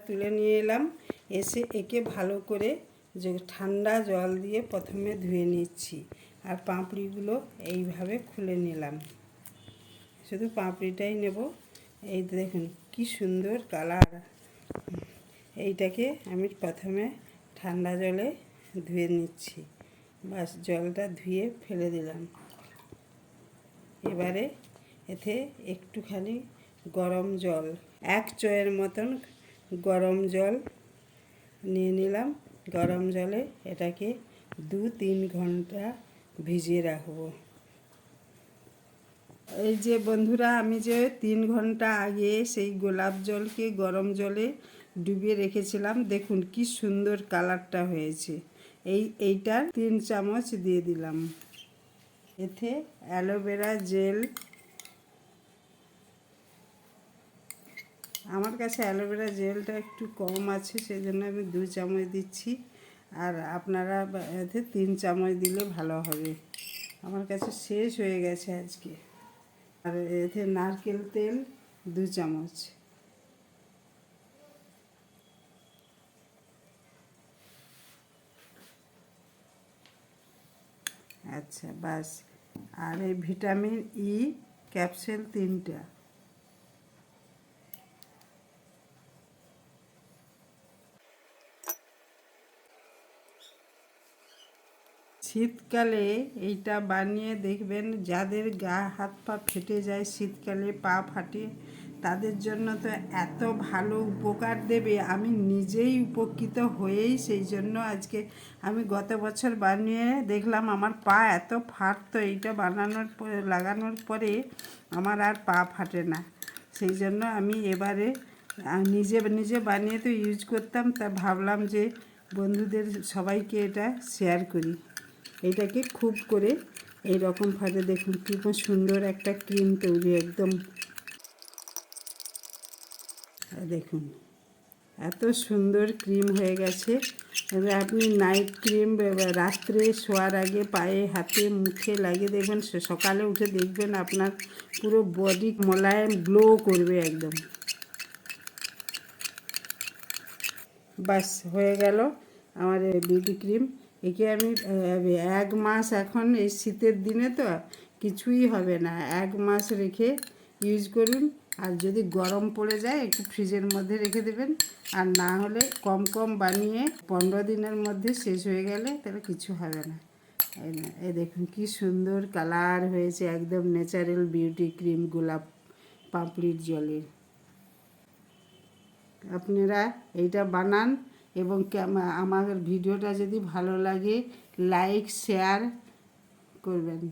তুলে নিয়ে এলাম। এসে একে ভালো করে যে ঠান্ডা জল দিয়ে প্রথমে ধুয়ে নিচ্ছি। আর পাঁপড়িগুলো এইভাবে খুলে নিলাম। শুধু পাঁপড়িটাই নেব। এই দেখুন কি সুন্দর কালার। এইটাকে আমি প্রথমে ঠান্ডা জলে ধুয়ে নিচ্ছি। বাস জলটা ধুয়ে ফেলে দিলাম। এবারে এতে একটুখানি গরম জল, 1 চয়ের মতন গরম জল নিয়ে নিলাম। গরম জলে এটাকে 2-3 ঘন্টা ভিজিয়ে রাখবো। এই যে বন্ধুরা, আমি যে 3 ঘন্টা আগে সেই গোলাপ জলকে গরম জলে ডুবিয়ে রেখেছিলাম, দেখুন কি সুন্দর কালারটা হয়েছে। এইটার 3 চামচ দিয়ে দিলাম। এতে অ্যালোভেরা জেল, আমার কাছে অ্যালোভেরা জেলটা একটু কম আছে, সেই জন্য আমি 2 চামচ দিচ্ছি। আর আপনারা এতে 3 চামচ দিলে ভালো হবে। আমার কাছে শেষ হয়ে গেছে আজকে। আর এতে নারকেল তেল 2 চামচ। আচ্ছা বাস। আর এই ভিটামিন ই ক্যাপসুল 3টা। শীতকালে এইটা বানিয়ে দেখবেন, যাদের গা হাত পা ফেটে যায়, শীতকালে পা ফাটে, তাদের জন্য তো এত ভালো উপকার দেবে। আমি নিজেই উপকৃত হয়েই সেই জন্য আজকে আমি গত বছর বানিয়ে দেখলাম আমার পা এত ফাটতো, এইটা বানানোর পরে লাগানোর পরে আমার আর পা ফাটে না। সেই জন্য আমি এবারে নিজে বানিয়ে তো ইউজ করতাম, তা ভাবলাম যে বন্ধুদের সবাইকে এটা শেয়ার করি। এটাকে খুব করে এই রকম ভাবে দেখুন কি সুন্দর একটা ক্রিম তৈরি, একদম দেখুন এত সুন্দর ক্রিম হয়ে গেছে। এবার আপনি নাইট ক্রিম রাত্রে শোয়ার আগে পায়ে হাতে মুখে লাগিয়ে দেবেন, সকালে উঠে দেখবেন আপনার পুরো বডি মোলায়েম গ্লো করবে একদম। বাস হয়ে গেল আমার বিউটি ক্রিম। একে আমি 1 মাস, এখন এই শীতের দিনে তো কিছুই হবে না, 1 মাস রেখে ইউজ করুন। আর যদি গরম পড়ে যায় একটু ফ্রিজের মধ্যে রেখে দেবেন। আর না হলে কম বানিয়ে 15 দিনের মধ্যে শেষ হয়ে গেলে তাহলে কিছু হবে না। এই দেখুন কি সুন্দর কালার হয়েছে, একদম ন্যাচারাল বিউটি ক্রিম গোলাপ পাপড়ির জলের। আপনারা এইটা বানান এবং আমার ভিডিওটা যদি ভালো লাগে লাইক শেয়ার করবেন।